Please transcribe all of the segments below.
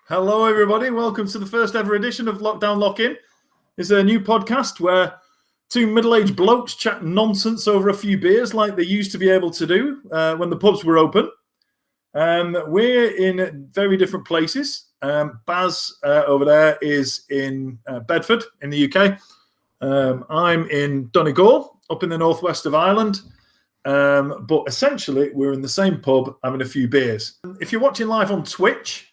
Hello, everybody. Welcome to the first ever edition of Lockdown Lock-In. It's a new podcast where two middle-aged blokes chat nonsense over a few beers like they used to be able to do when the pubs were open. We're in very different places. Baz over there is in Bedford in the UK. I'm in Donegal, up in the northwest of Ireland. But essentially, we're in the same pub having a few beers. If you're watching live on Twitch,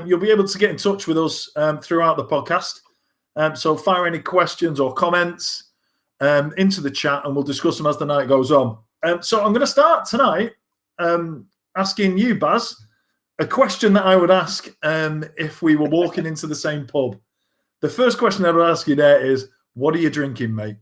you'll be able to get in touch with us throughout the podcast. So fire any questions or comments into the chat and we'll discuss them as the night goes on. So I'm going to start tonight asking you, Baz, a question that I would ask if we were walking into the same pub. The first question I would ask you there is, what are you drinking, mate?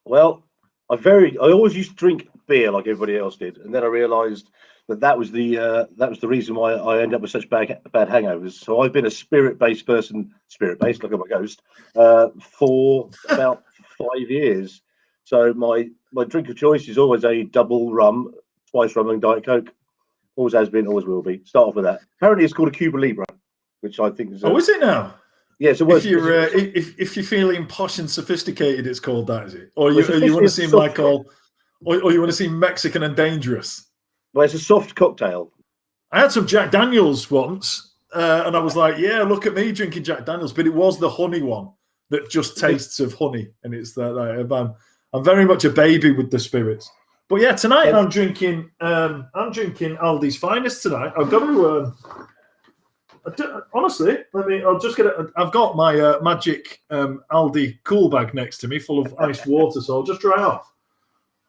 Well, I always used to drink beer like everybody else did, and then I realised that was the reason why I ended up with such bad hangovers. So I've been a spirit-based person, like I'm a ghost, for about 5 years. So my drink of choice is always a double rum, twice rum and Diet Coke. Always has been, always will be. Start off with that. Apparently, it's called a Cuba Libre, which I think is. Oh, is it now? Yeah, so if you're feeling posh and sophisticated, it's called that, is it? Or you want to seem like or you want to seem Mexican and dangerous? Well, it's a soft cocktail. I had some Jack Daniels once, and I was like, "Yeah, look at me drinking Jack Daniels," but it was the honey one that just tastes of honey, and it's that. I'm very much a baby with the spirits. But yeah, tonight I'm drinking Aldi's Finest tonight. I've got to. Honestly, I'll just get it. I've got my magic Aldi cool bag next to me full of iced water, so I'll just dry off.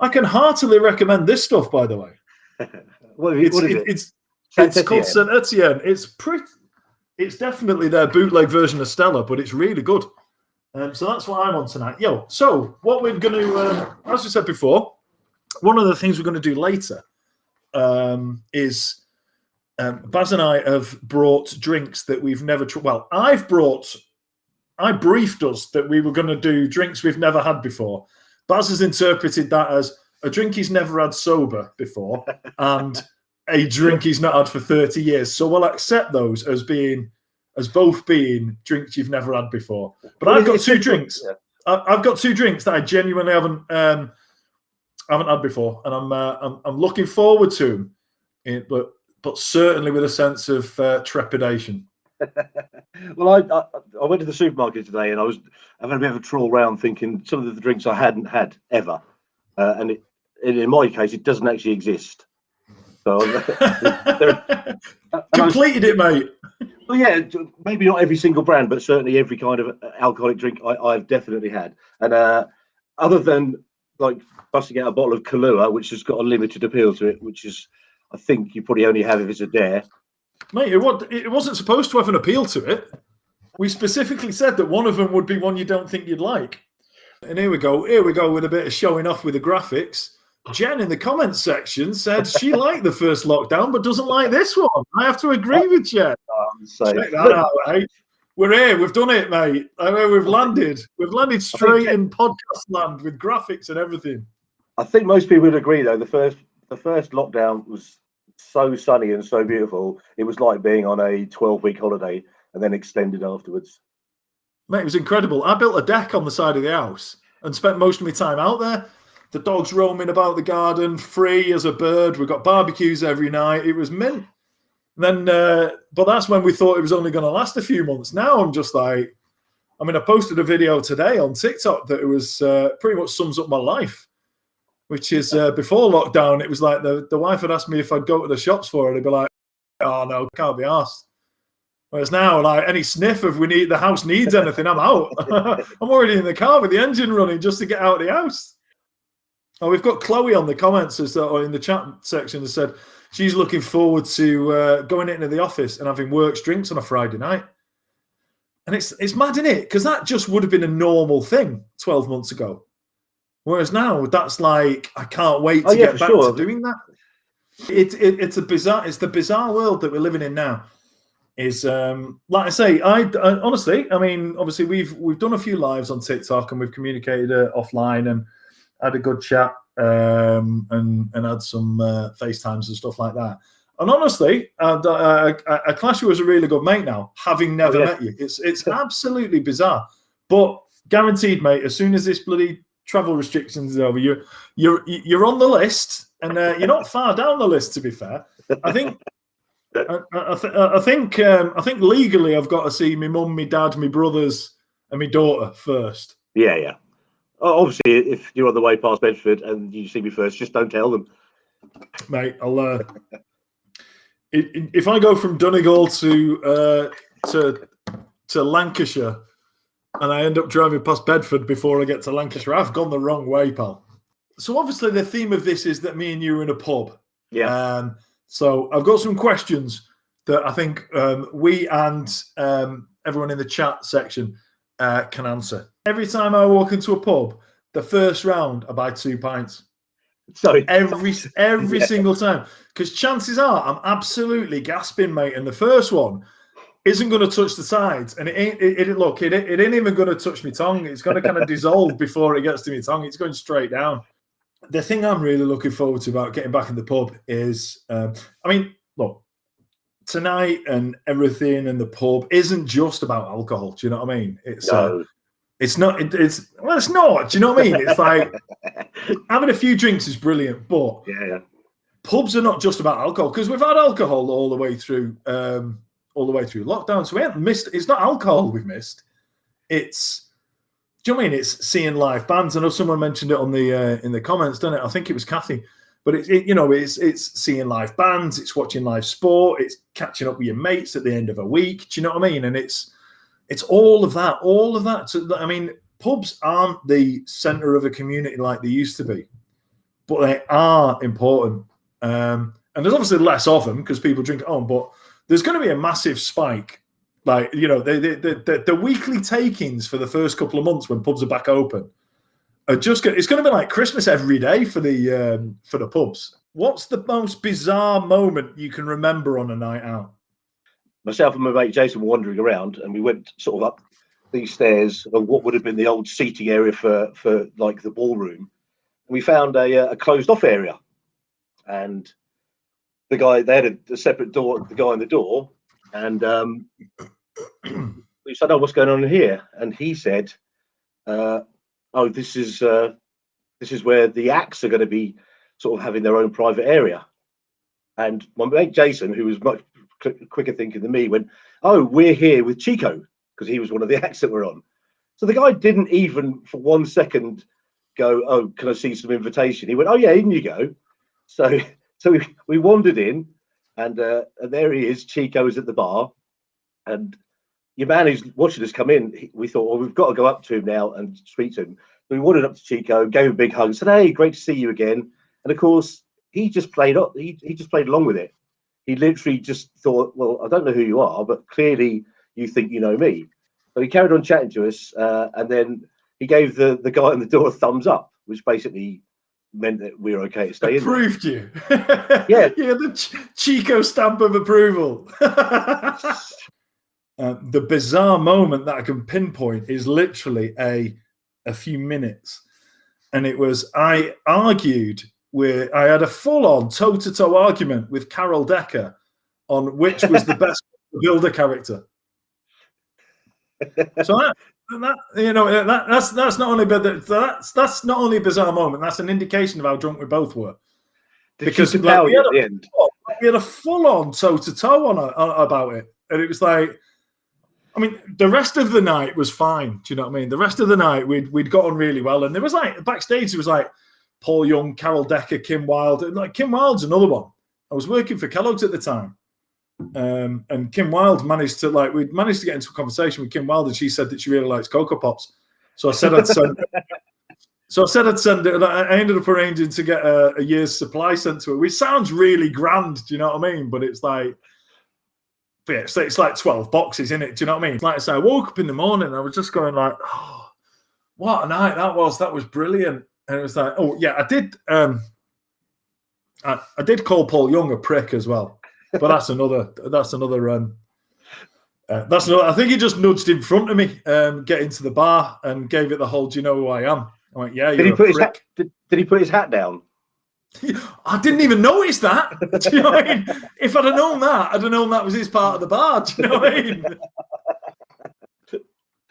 I can heartily recommend this stuff, by the way. What is it? It's called Saint Etienne. It's definitely their bootleg version of Stella, but it's really good. So that's what I'm on tonight. So what we're going to, as we said before, one of the things we're going to do later is Baz and I have brought drinks that we've never tried. Well, I briefed us that we were going to do drinks we've never had before. Baz has interpreted that as a drink he's never had sober before and a drink he's not had for 30 years. So we'll accept those as both being drinks you've never had before. But I've got two drinks. Yeah. I've got two drinks that I genuinely haven't had before, and I'm looking forward to them. But certainly with a sense of trepidation. Well, I went to the supermarket today and I was having a bit of a trawl around thinking some of the drinks I hadn't had ever. And in my case, it doesn't actually exist. So completed it, mate. Well, yeah, maybe not every single brand, but certainly every kind of alcoholic drink I've definitely had. And other than like busting out a bottle of Kahlua, which has got a limited appeal to it, which is, I think you probably only have if it's a dare. Mate, it wasn't supposed to have an appeal to it. We specifically said that one of them would be one you don't think you'd like. And here we go with a bit of showing off with the graphics. Jen in the comments section said she liked the first lockdown, but doesn't like this one. I have to agree with Jen. Check that out, mate. We're here. We've done it, mate. I know we've landed. We've landed straight in podcast land with graphics and everything. I think most people would agree, though. The first lockdown was so sunny and so beautiful. It was like being on a 12-week holiday and then extended afterwards. Mate, it was incredible. I built a deck on the side of the house and spent most of my time out there. The dogs roaming about the garden, free as a bird. We got barbecues every night. It was mint. And then, but that's when we thought it was only going to last a few months. Now I'm just like, I posted a video today on TikTok that it was pretty much sums up my life. Which is before lockdown, it was like the wife had asked me if I'd go to the shops for her. They'd be like, "Oh no, can't be asked." Whereas now, like any sniff of the house needs anything, I'm out. I'm already in the car with the engine running just to get out of the house. Oh, we've got Chloe on the comments or in the chat section that said she's looking forward to going into the office and having works drinks on a Friday night. And it's mad, isn't it? Because that just would have been a normal thing 12 months ago. Whereas now that's like, I can't wait to get back to doing that. It's the bizarre world that we're living in now. Is like I say, I honestly, obviously we've done a few lives on TikTok and we've communicated offline and had a good chat and had some FaceTimes and stuff like that. And honestly, I class you as a really good mate now, having never met you. It's absolutely bizarre, but guaranteed, mate. As soon as this bloody travel restrictions is over, you're on the list, and you're not far down the list. To be fair, I think. I think legally I've got to see my mum, my dad, my brothers, and my daughter first. Yeah. Obviously, if you're on the way past Bedford and you see me first, just don't tell them. Mate, I'll. If I go from Donegal to Lancashire, and I end up driving past Bedford before I get to Lancashire, I've gone the wrong way, pal. So obviously the theme of this is that me and you are in a pub. Yeah. So I've got some questions that I think we and everyone in the chat section can answer. Every time I walk into a pub, the first round I buy 2 pints. Sorry. Every single time. Because chances are I'm absolutely gasping, mate. And the first one isn't going to touch the sides. And it ain't even going to touch my tongue. It's going to kind of dissolve before it gets to my tongue. It's going straight down. The thing I'm really looking forward to about getting back in the pub is, look, tonight and everything in the pub isn't just about alcohol. Do you know what I mean? It's not. It's not. Do you know what I mean? It's like having a few drinks is brilliant, but pubs are not just about alcohol, because we've had alcohol all the way through lockdown. So we haven't missed. It's not alcohol we've missed. It's. Do you know what I mean? It's seeing live bands. I know someone mentioned it on the in the comments, didn't it? I think it was Kathy. But it's seeing live bands. It's watching live sport. It's catching up with your mates at the end of a week. Do you know what I mean? And it's all of that. All of that. So, I mean, pubs aren't the centre of a community like they used to be, but they are important. And there's obviously less of them because people drink at home. But there's going to be a massive spike. Like, the weekly takings for the first couple of months when pubs are back open are it's going to be like Christmas every day for the pubs. What's the most bizarre moment you can remember on a night out? Myself and my mate Jason were wandering around, and we went sort of up these stairs of what would have been the old seating area for like the ballroom. And we found a closed off area, and they had a separate door. The guy in the door. And we said, "Oh, what's going on in here?" And he said, "Oh, this is where the acts are going to be sort of having their own private area." And my mate Jason, who was much quicker thinking than me, went, "Oh, we're here with Chico," because he was one of the acts that were on. So the guy didn't even for 1 second go, "Oh, can I see some invitation?" He went, "Oh yeah, in you go." So we wandered in. And there he is. Chico is at the bar, and your man who's watching us come in. We thought, well, we've got to go up to him now and speak to him. So we wandered up to Chico, gave him a big hug, and said, "Hey, great to see you again." And of course, he just played up. He just played along with it. He literally just thought, "Well, I don't know who you are, but clearly you think you know me." So he carried on chatting to us, and then he gave the guy on the door a thumbs up, which basically meant that we were okay to stay in. Approved you. Yeah. The Chico stamp of approval. The bizarre moment that I can pinpoint is literally a few minutes. And it was, I had a full-on toe-to-toe argument with Carol Decker on which was the best builder character. So that's not only a bizarre moment. That's an indication of how drunk we both were. Because we had a full-on toe-to-toe on about it, and it was like, I mean, the rest of the night was fine. Do you know what I mean? The rest of the night we'd got on really well, and there was like backstage. There was like Paul Young, Carol Decker, Kim Wilde, and like Kim Wilde's another one. I was working for Kellogg's at the time. And Kim Wilde we'd managed to get into a conversation with Kim Wilde, and she said that she really likes Cocoa Pops. So I said I'd send it. And I ended up arranging to get a year's supply sent to her, which sounds really grand. Do you know what I mean? But it's like, it's like 12 boxes, isn't it? Do you know what I mean? Like I say, I woke up in the morning and I was just going like, oh, what a night that was. That was brilliant. And it was like, oh yeah, I did call Paul Young a prick as well. But that's another. I think he just nudged in front of me, get into the bar, and gave it the whole, "Do you know who I am?" I went, "Yeah, you're a prick." Did he put his hat down? I didn't even notice that. Do you know what I mean? If I'd have known that, I'd have known that was his part of the bar. Do you know what I mean?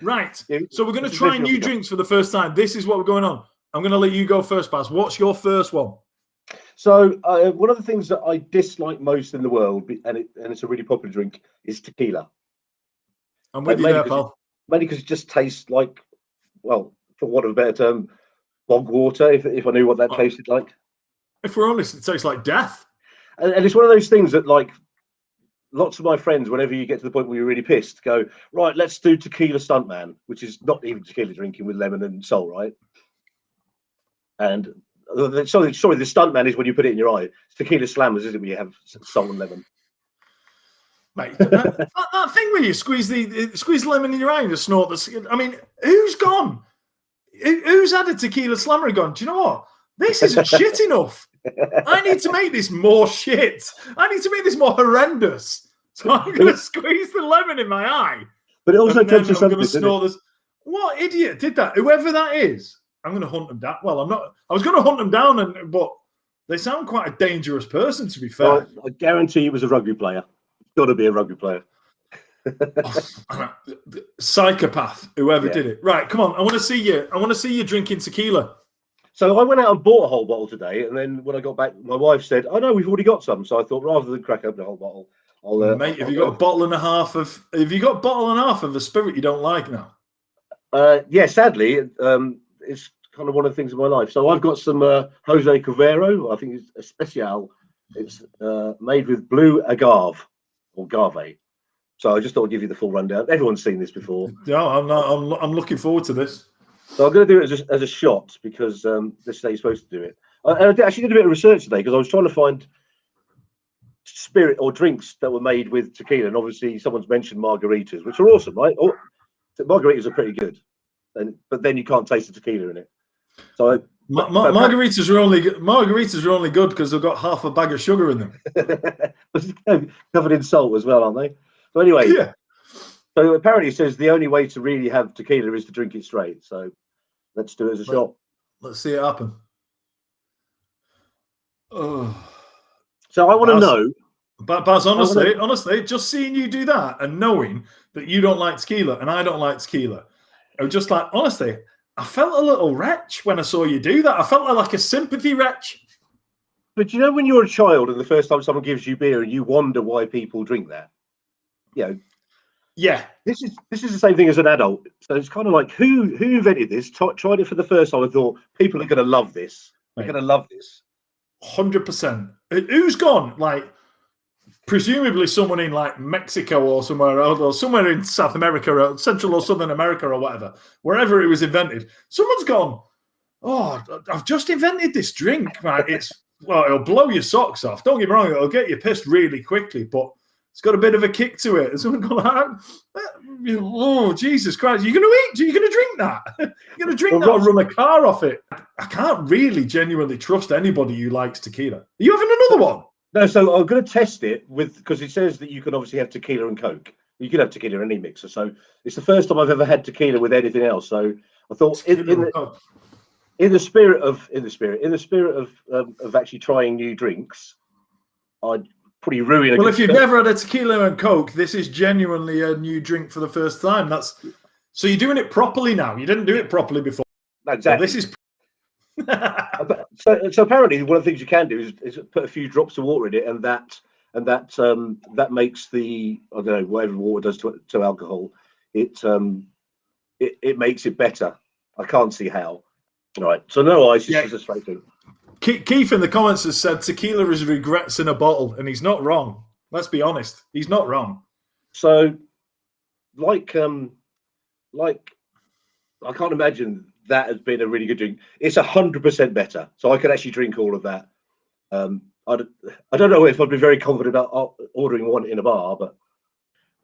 Right. So we're going to try new drinks for the first time. This is what we're going on. I'm going to let you go first, Baz. What's your first one? So one of the things that I dislike most in the world, and it's a really popular drink, is tequila. I'm with you there, pal. Mainly because it just tastes like, well, for want of a better term, bog water, if I knew what that tasted like. If we're honest, it tastes like death. And it's one of those things that, like, lots of my friends, whenever you get to the point where you're really pissed, go, right, let's do tequila stuntman, which is not even tequila drinking with lemon and salt, right? And sorry, the stuntman is when you put it in your eye. It's tequila slammers, isn't it, when you have salt and lemon? Mate, that thing where you squeeze lemon in your eye and just snort the. I mean, who's gone? Who's had a tequila slammer and gone, do you know what? This isn't shit enough. I need to make this more shit. I need to make this more horrendous. So I'm going to squeeze the lemon in my eye. But it also comes to something. What idiot did that? Whoever that is, I'm going to hunt them down. Well, I'm not. I was going to hunt them down, but they sound quite a dangerous person, to be fair. Well, I guarantee he was a rugby player. Got to be a rugby player. Psychopath, whoever did it. Right, come on. I want to see you. I want to see you drinking tequila. So I went out and bought a whole bottle today, and then when I got back, my wife said, "Oh no, we've already got some." So I thought, rather than crack open a whole bottle, Mate, have you got a bottle and a half of? Have you got a bottle and a half of a spirit you don't like now? Yeah, sadly, it's kind of one of the things in my life. So I've got some Jose Cavero. I think it's a special. It's made with blue agave or agave. So I just thought I'd give you the full rundown. Everyone's seen this before. No, I'm not. I'm looking forward to this. So I'm going to do it as a shot because this is how you're supposed to do it. I actually did a bit of research today because I was trying to find spirit or drinks that were made with tequila, and obviously someone's mentioned margaritas, which are awesome, right? Margaritas are pretty good, but then you can't taste the tequila in it. So margaritas are only good because they've got half a bag of sugar in them. Covered in salt as well, aren't they? So anyway, yeah. So apparently it says the only way to really have tequila is to drink it straight. So let's do it as a shot. Let's see it happen. Oh. So I want to know. But Baz, honestly, just seeing you do that and knowing that you don't like tequila and I don't like tequila, I was just like, honestly, I felt a little wretch when I saw you do that. I felt like a sympathy wretch. But you know, when you're a child and the first time someone gives you beer and you wonder why people drink that, you know. Yeah, this is the same thing as an adult. So it's kind of like who invented this? Tried it for the first time and thought people are going to love this. They're going to love this. 100%. Who's gone? Like, presumably someone in like Mexico or somewhere else, or somewhere in South America or Central or Southern America or whatever, wherever it was invented. Someone's gone, oh, I've just invented this drink. Right? It'll blow your socks off. Don't get me wrong, it'll get you pissed really quickly, but it's got a bit of a kick to it. And someone gone, oh, Jesus Christ, you're going to eat? You're going to drink that? You're going to drink that or run a car off it? I can't really genuinely trust anybody who likes tequila. Are you having another one? No, so I'm going to test it because it says that you can obviously have tequila and Coke. You can have tequila in any mixer. So it's the first time I've ever had tequila with anything else. So I thought in the spirit of actually trying new drinks, I'd pretty ruin. Well, if you've never had a tequila and Coke, this is genuinely a new drink for the first time. So you're doing it properly now. You didn't do it properly before. Exactly. So this is. so apparently one of the things you can do is put a few drops of water in it, and that makes the, I don't know, whatever water does to alcohol, it makes it better. I can't see how. All right, so no ice, it's just a straight thing. Keith in the comments has said tequila is regrets in a bottle, and he's not wrong. Let's be honest, he's not wrong. So, like I can't imagine that has been a really good drink. It's 100% better, so I could actually drink all of that. I don't know if I'd be very confident about ordering one in a bar, but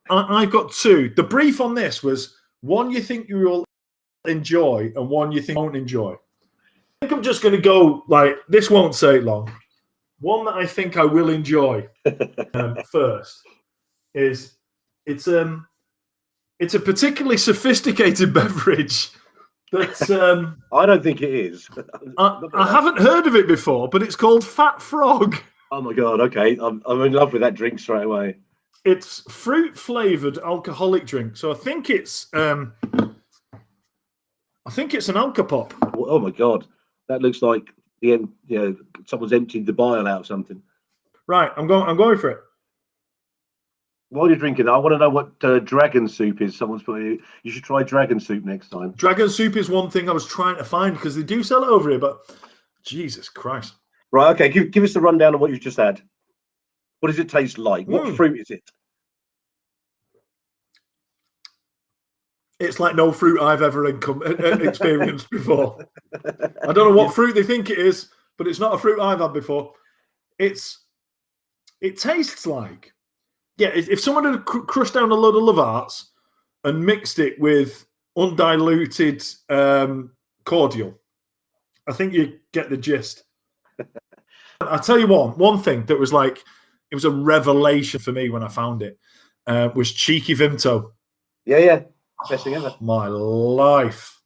I've got two. The brief on this was one you think you will enjoy and one you think you won't enjoy. I think I'm just going to go like this. Won't say long. One that I think I will enjoy first is it's a particularly sophisticated beverage But I don't think it is. I haven't heard of it before, but it's called Fat Frog. Oh my god! Okay, I'm in love with that drink straight away. It's fruit flavored alcoholic drink, so I think it's an alcopop. Oh my god, that looks like someone's emptied the bile out of something. Right, I'm going for it. While you're drinking, I want to know what dragon soup is. Someone's put you should try dragon soup next time. Dragon soup is one thing I was trying to find because they do sell it over here, but Jesus Christ. Right, okay, give us a rundown of what you've just had. What does it taste like? What fruit is it? It's like no fruit I've ever experienced before. I don't know what fruit they think it is, but it's not a fruit I've had before. It tastes like, if someone had crushed down a load of Love Arts and mixed it with undiluted cordial, I think you get the gist. I'll tell you one thing that was like, it was a revelation for me when I found it, was Cheeky Vimto. Yeah. Best thing ever. My life.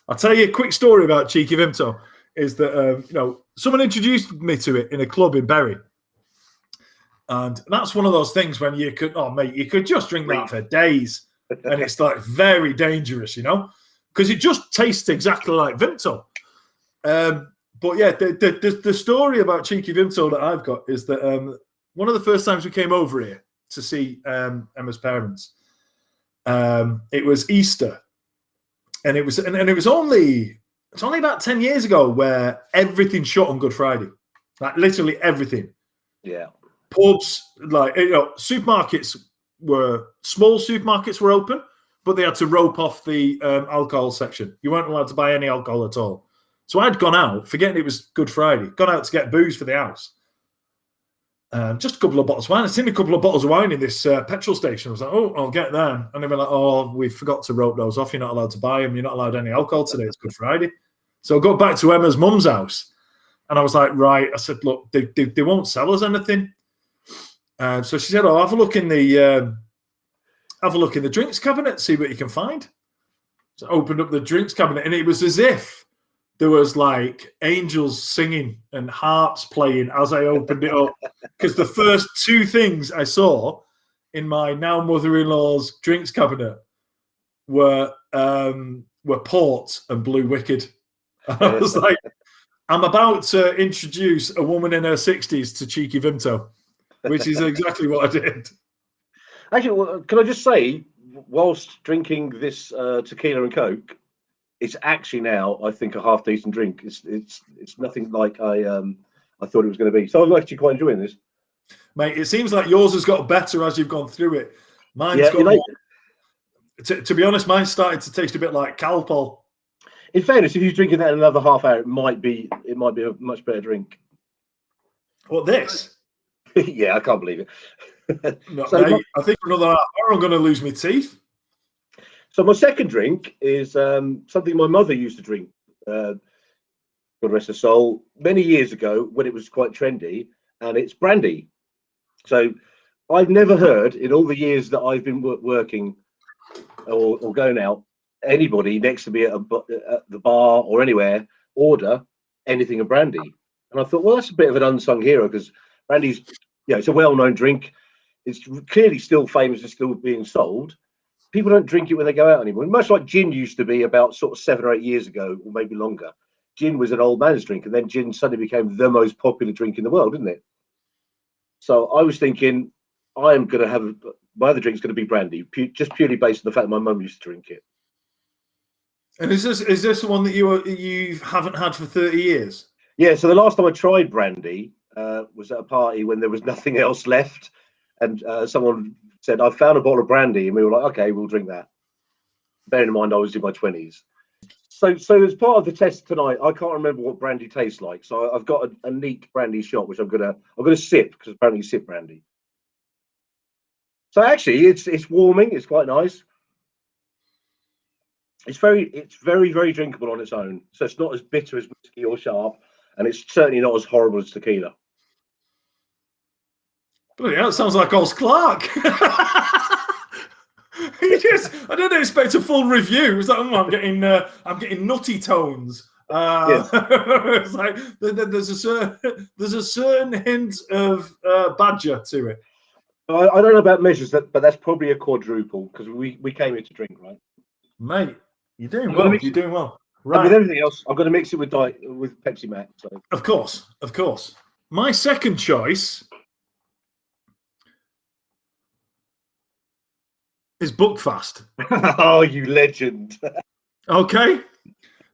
I'll tell you a quick story about Cheeky Vimto. Is that someone introduced me to it in a club in Bury, and that's one of those things when you could just drink that for days, and it's like very dangerous, because it just tastes exactly like Vimto. But yeah, the story about Cheeky Vimto that I've got is that one of the first times we came over here to see Emma's parents. It was Easter, and it was only about 10 years ago where everything shut on Good Friday, like literally everything. Yeah, pubs, like supermarkets small supermarkets were open, but they had to rope off the alcohol section. You weren't allowed to buy any alcohol at all. So I'd gone out, forgetting it was Good Friday, gone out to get booze for the house. Just a couple of bottles of wine. I'd seen a couple of bottles of wine in this petrol station. I was like, oh, I'll get them. And they were like, oh, we forgot to rope those off. You're not allowed to buy them. You're not allowed any alcohol today. It's Good Friday. So I got back to Emma's mum's house. And I was like, right. I said, look, they won't sell us anything. So she said, oh, have a look in the drinks cabinet, see what you can find. So I opened up the drinks cabinet, and it was as if there was like angels singing and harps playing as I opened it up. Because the first two things I saw in my now mother-in-law's drinks cabinet were port and Blue Wicked. And I was like, I'm about to introduce a woman in her 60s to Cheeky Vimto, which is exactly what I did. Actually, can I just say, whilst drinking this tequila and Coke, it's actually now, I think, a half decent drink. It's nothing like I thought it was going to be. So I'm actually quite enjoying this, mate. It seems like yours has got better as you've gone through it. Mine's got more, to be honest, mine started to taste a bit like Calpol. In fairness, if you're drinking that in another half hour, it might be a much better drink. What, this? Yeah, I can't believe it. No, so mate, I think for another half hour I'm going to lose my teeth. So my second drink is something my mother used to drink, God rest her soul, many years ago when it was quite trendy, and it's brandy. So I've never heard in all the years that I've been working or going out, anybody next to me at the bar or anywhere order anything of brandy. And I thought, well, that's a bit of an unsung hero, because brandy's, it's a well-known drink. It's clearly still famous and still being sold. People don't drink it when they go out anymore. Much like gin used to be about sort of 7 or 8 years ago, or maybe longer. Gin was an old man's drink, and then gin suddenly became the most popular drink in the world, didn't it? So I was thinking, my other drink's going to be brandy, just purely based on the fact that my mum used to drink it. And is this the one that you haven't had for 30 years? Yeah. So the last time I tried brandy was at a party when there was nothing else left, and someone said, I found a bottle of brandy, and we were like, okay, we'll drink that. Bearing in mind I was in my 20s. So as part of the test tonight, I can't remember what brandy tastes like. So I've got a neat brandy shot, which I'm gonna sip, because apparently you sip brandy. So actually it's warming, it's quite nice. It's very, very drinkable on its own. So it's not as bitter as whiskey or sharp, and it's certainly not as horrible as tequila. Bloody hell, it sounds like Oz Clark. I didn't expect a full review. It was like, I'm getting nutty tones. Yes. It's like there's a certain hint of badger to it. I don't know about measures, but that's probably a quadruple because we came here to drink, right? Mate, you're doing well. You're doing well. Right. And with everything else, I'm going to mix it with Pepsi Max. So. Of course. My second choice is Buckfast. Oh, you legend. Okay.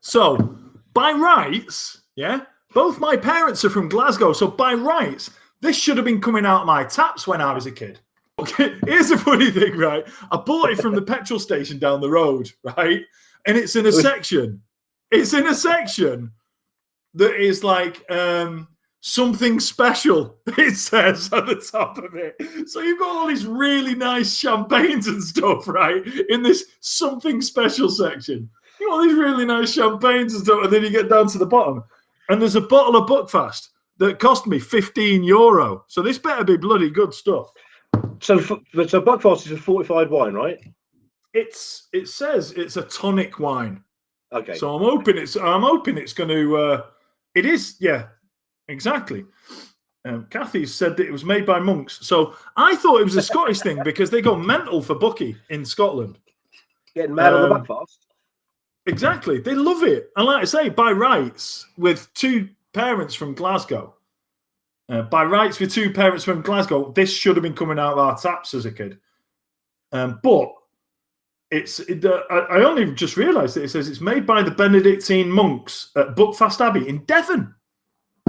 So, by rights, yeah, both my parents are from Glasgow. So, by rights, this should have been coming out of my taps when I was a kid. Okay, here's the funny thing, right? I bought it from the petrol station down the road, right? And it's in a section. It's in a section that is like something special, it says at the top of it. So you've got all these really nice champagnes and stuff, right? In this something special section. You got all these really nice champagnes and stuff, and then you get down to the bottom, and there's a bottle of Buckfast that cost me €15. So this better be bloody good stuff. So Buckfast is a fortified wine, right? It says it's a tonic wine. Okay. So I'm hoping it's going to. It is, yeah, exactly. Kathy said that it was made by monks. So I thought it was a Scottish thing because they go mental for Bucky in Scotland. Getting mad on the Buckfast. Exactly, they love it. And like I say, by rights, with two parents from Glasgow. This should have been coming out of our taps as a kid. But I only just realised that it says it's made by the Benedictine monks at Buckfast Abbey in Devon.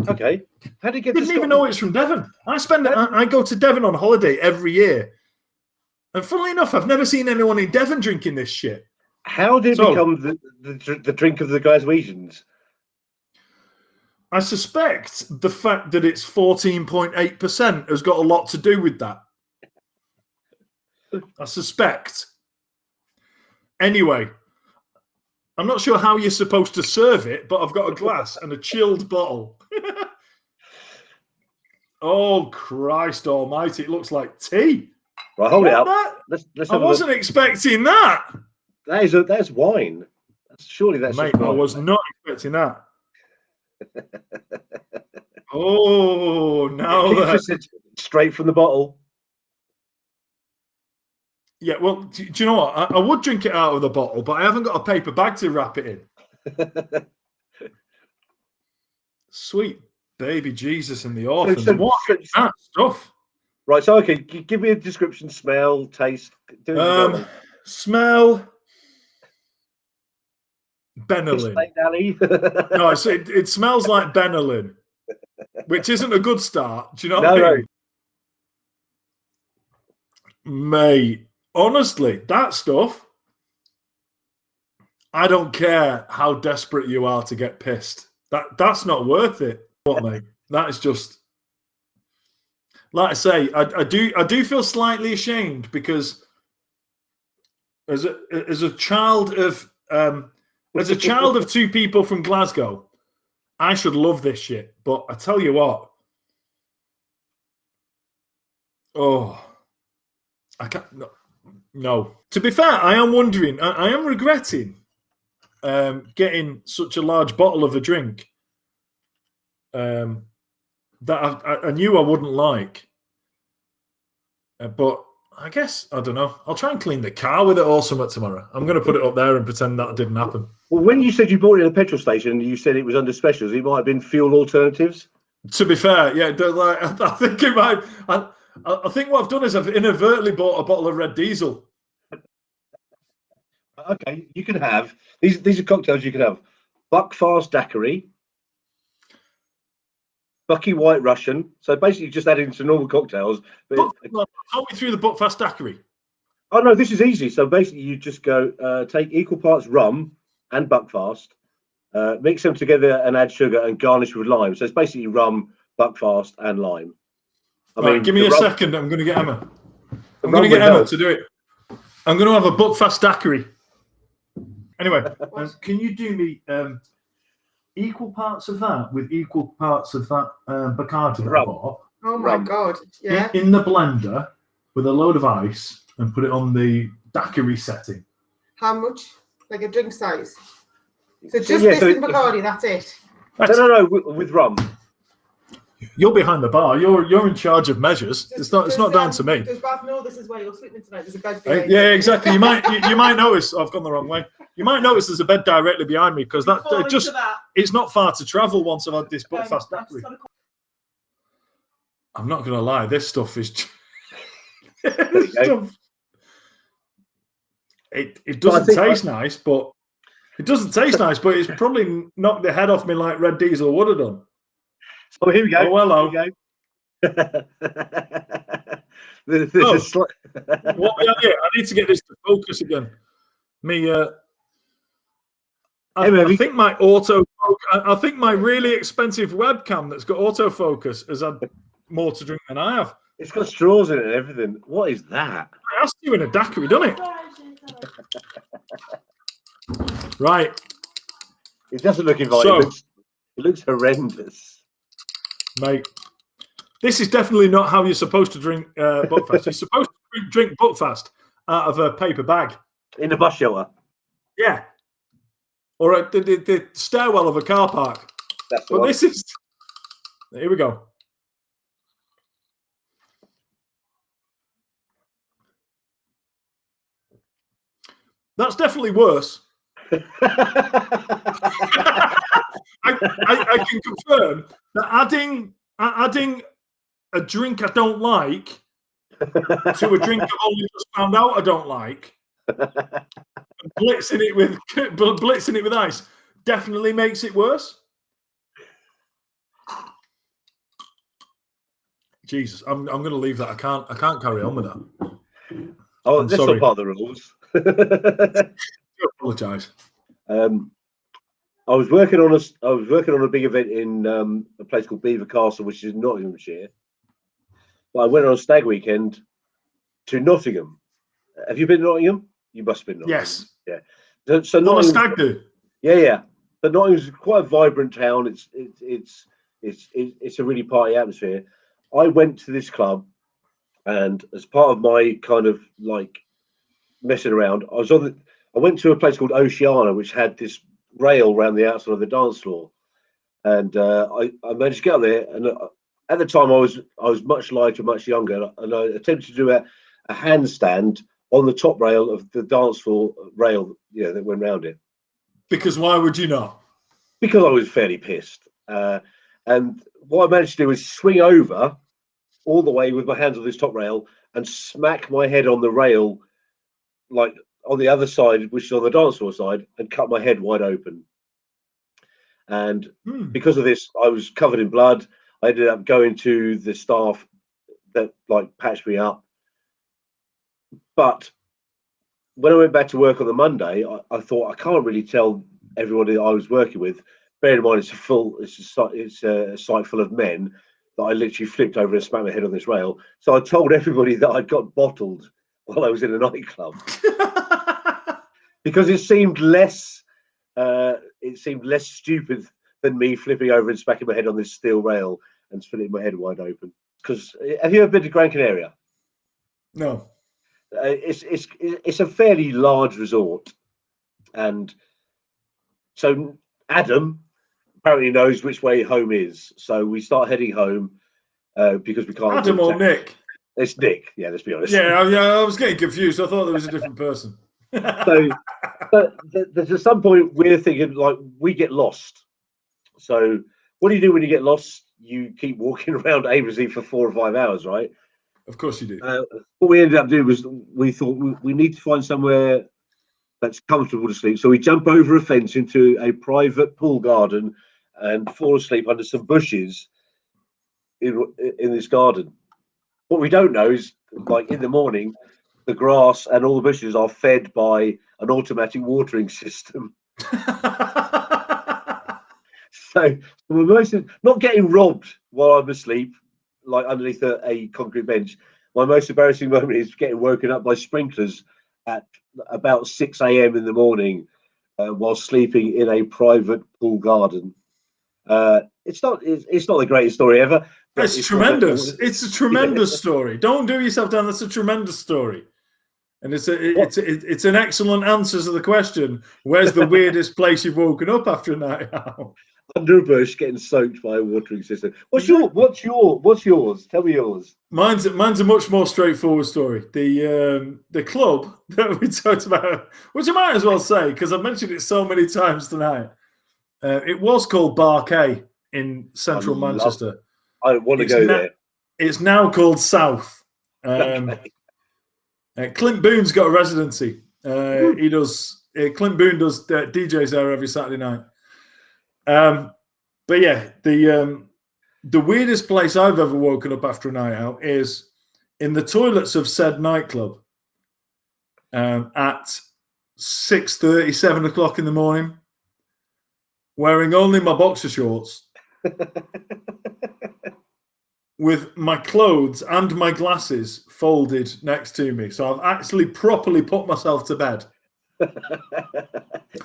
Okay. How did you get? Didn't even know it's from Devon. I go to Devon on holiday every year, and funnily enough, I've never seen anyone in Devon drinking this shit. How did it become the drink of the Glaswegians? I suspect the fact that it's 14.8% has got a lot to do with that. I suspect. Anyway, I'm not sure how you're supposed to serve it, but I've got a glass and a chilled bottle. Oh, Christ almighty. It looks like tea. Right, hold it up. Let's I wasn't expecting that. That's wine. Surely that's Mate, I was not expecting that. Oh, now straight from the bottle. Yeah, well, do you know what? I would drink it out of the bottle, but I haven't got a paper bag to wrap it in. Sweet baby Jesus and the orphans. What is that stuff? Right, so okay, give me a description, smell, taste. Smell. Benylin. No, it smells like Benylin, which isn't a good start. Do you know what I mean? Mate, honestly, that stuff, I don't care how desperate you are to get pissed. That's not worth it. What, mate? That is just, like I say, I do feel slightly ashamed because as a child of two people from Glasgow, I should love this shit. But I tell you what, I can't. No. To be fair, I am wondering. I am regretting getting such a large bottle of a drink that I knew I wouldn't like. But I guess, I don't know. I'll try and clean the car with it or something tomorrow. I'm going to put it up there and pretend that didn't happen. Well, when you said you bought it in a petrol station, you said it was under specials. It might have been fuel alternatives. To be fair, yeah. I think it might. I think what I've done is I've inadvertently bought a bottle of red diesel. Okay, you can have these are cocktails you can have: Buckfast Daiquiri, Bucky White Russian. So basically, just adding to normal cocktails. Talk me through the Buckfast Daiquiri. Oh no, this is easy. So basically, you just go take equal parts rum and Buckfast, mix them together and add sugar and garnish with lime. So it's basically rum, Buckfast, and lime. Give me a second. I'm going to get Emma. I'm going to get Emma to do it. I'm going to have a Buckfast Daiquiri. Anyway, can you do me equal parts of that with equal parts of that Bacardi that I bought? Oh my God! Yeah. In the blender with a load of ice and put it on the daiquiri setting. How much? Like a drink size? So just Yeah, this so and Bacardi, that's it? No, with rum. You're behind the bar. You're in charge of measures. It's not down to me. Does Bath know this is where you're sleeping tonight? There's a bed Yeah, behind you. exactly. You might notice I've gone the wrong way. You might notice there's a bed directly behind me because it's not far to travel once I've had this Buckfast Daiquiri. I'm not going to lie. This stuff is. It doesn't taste nice, but it's probably knocked the head off me like Red Diesel would have done. Oh, here we go. Oh, hello. Here we go. What we have here? I need to get this to focus again. I think my I think my really expensive webcam that's got autofocus has had more to drink than I have. It's got straws in it and everything. What is that? I asked you in a daiquiri, doesn't it? Right. It doesn't look inviting. It looks horrendous. Mate, this is definitely not how you're supposed to drink Buckfast. You're supposed to drink Buckfast out of a paper bag. In a bus shelter? Yeah. Or at the stairwell of a car park. That's the one. This is... Here we go. That's definitely worse. I can confirm that adding a drink I don't like to a drink I've only just found out I don't like, and blitzing it with ice definitely makes it worse. Jesus, I'm going to leave that. I can't carry on with that. Oh, that's not part of the rules. I apologise. I was working on a big event in a place called Belvoir Castle, which is in Nottinghamshire. But I went on a stag weekend to Nottingham. Have you been to Nottingham? You must have been. Nottingham. Yes. Yeah. So not a stag do. Yeah. But Nottingham's quite a vibrant town. It's a really party atmosphere. I went to this club, and as part of my kind of like messing around, I went to a place called Oceana, which had this rail around the outside of the dance floor, and I managed to get up there. And at the time, I was much lighter, much younger, and I attempted to do a handstand on the top rail of the dance floor rail, that went round it. Because why would you not? Because I was fairly pissed. And what I managed to do was swing over all the way with my hands on this top rail and smack my head on the rail, like on the other side, which is on the dance floor side, and cut my head wide open. And because of this, I was covered in blood. I ended up going to the staff that like patched me up. But when I went back to work on the Monday, I thought I can't really tell everybody that I was working with. Bear in mind, it's a site full of men that I literally flipped over and smacked my head on this rail. So I told everybody that I'd got bottled while I was in a nightclub because it seemed less stupid than me flipping over and smacking my head on this steel rail and splitting my head wide open. Because have you ever been to Gran Canaria? No. It's a fairly large resort, and so Adam apparently knows which way home is. So we start heading home because we can't. Adam or Nick? It's Nick. Yeah, let's be honest. Yeah, I was getting confused. I thought there was a different person. So, but there's at some point we're thinking like we get lost. So what do you do when you get lost? You keep walking around aimlessly for 4 or 5 hours, right? Of course you do. What we ended up doing was we thought we need to find somewhere that's comfortable to sleep. So we jump over a fence into a private pool garden and fall asleep under some bushes in this garden. What we don't know is, like in the morning, the grass and all the bushes are fed by an automatic watering system. So we're mostly not getting robbed while I'm asleep, like underneath a concrete bench. My most embarrassing moment is getting woken up by sprinklers at about 6 a.m. in the morning while sleeping in a private pool garden. It's not the greatest story ever. It's tremendous. It's a tremendous story. Don't do yourself down. That's a tremendous story. And it's an excellent answer to the question. Where's the weirdest place you've woken up after a night out? Under a bush, getting soaked by a watering system. What's yours? Tell me yours. Mine's a much more straightforward story. The club that we talked about, which I might as well say because I've mentioned it so many times tonight. It was called Bar K in central Manchester. I want to go there. It's now called South. Okay. Clint Boone's got a residency. He does. Clint Boone does DJs there every Saturday night. But yeah, the weirdest place I've ever woken up after a night out is in the toilets of said nightclub at 6:30, 7 o'clock in the morning, wearing only my boxer shorts. With my clothes and my glasses folded next to me. So I've actually properly put myself to bed.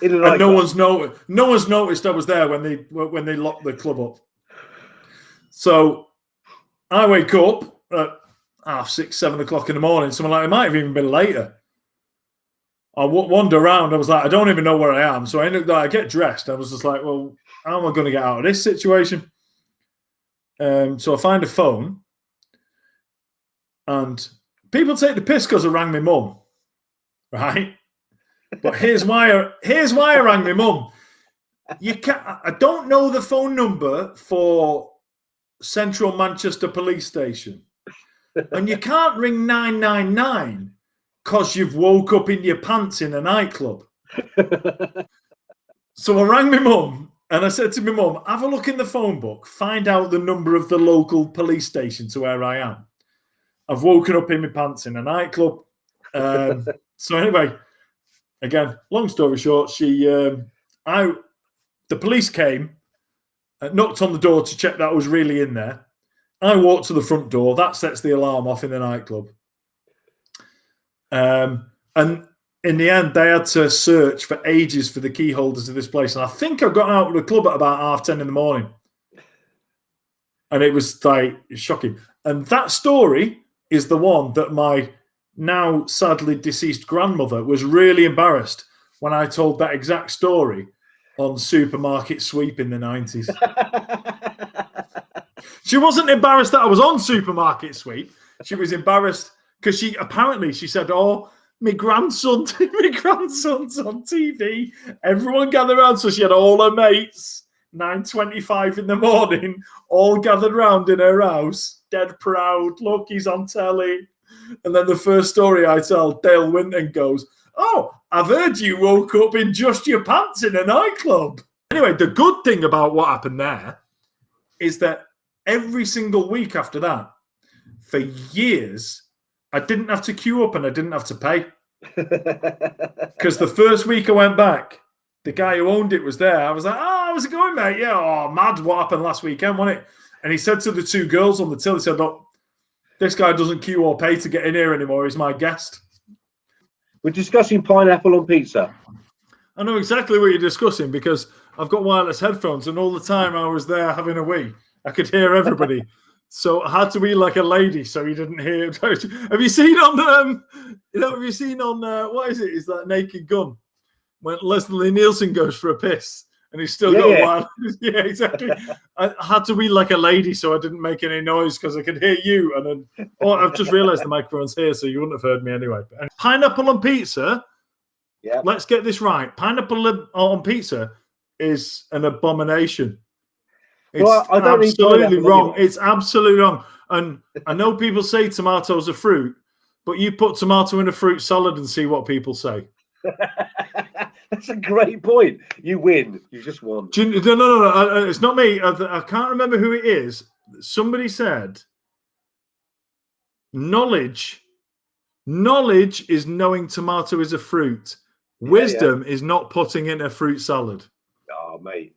And no one's noticed I was there when they locked the club up. So I wake up at 6, 7 o'clock in the morning. Something like it might have even been later. I wander around. I was like, I don't even know where I am. So I get dressed. I was just like, well, how am I going to get out of this situation? So I find a phone, and people take the piss because I rang my mum, right? But here's why I rang my mum. I don't know the phone number for Central Manchester Police Station, and you can't ring 999 because you've woke up in your pants in a nightclub. So I rang my mum. And I said to my mum, have a look in the phone book, find out the number of the local police station to where I am. I've woken up in my pants in a nightclub. So anyway, again, long story short, the police came, knocked on the door to check that I was really in there. I walked to the front door. That sets the alarm off in the nightclub. And in the end, they had to search for ages for the key holders of this place. And I think I got out of the club at about 10:30 in the morning. And it was like shocking. And that story is the one that my now sadly deceased grandmother was really embarrassed when I told that exact story on Supermarket Sweep in the 90s. She wasn't embarrassed that I was on Supermarket Sweep. She was embarrassed because she said, oh, my grandson's on TV. Everyone gathered around. So she had all her mates, 9:25 in the morning, all gathered around in her house, dead proud. Look, he's on telly. And then the first story I tell, Dale Winton goes, oh, I've heard you woke up in just your pants in a nightclub. Anyway, the good thing about what happened there is that every single week after that, for years, I didn't have to queue up and I didn't have to pay. Because the first week I went back, the guy who owned it was there. I was like, oh, how's it going, mate? Yeah, oh, mad what happened last weekend, wasn't it? And he said to the two girls on the till, he said, look, this guy doesn't queue or pay to get in here anymore. He's my guest. We're discussing pineapple on pizza. I know exactly what you're discussing because I've got wireless headphones and all the time I was there having a wee, I could hear everybody. So I had to be like a lady, so you didn't hear. Have you seen on what is it? Is that Naked Gun when Leslie Nielsen goes for a piss and he's still got wireless? Yeah, exactly. I had to be like a lady, so I didn't make any noise because I could hear you. And then, I've just realised the microphone's here, so you wouldn't have heard me anyway. And pineapple on pizza. Yeah. Let's get this right. Pineapple on pizza is an abomination. It's absolutely wrong. It's absolutely wrong. And I know people say tomatoes are fruit, but you put tomato in a fruit salad and see what people say. That's a great point. You win. You just won. No. It's not me. I can't remember who it is. Somebody said, knowledge is knowing tomato is a fruit. Wisdom is not putting in a fruit salad. Oh, mate.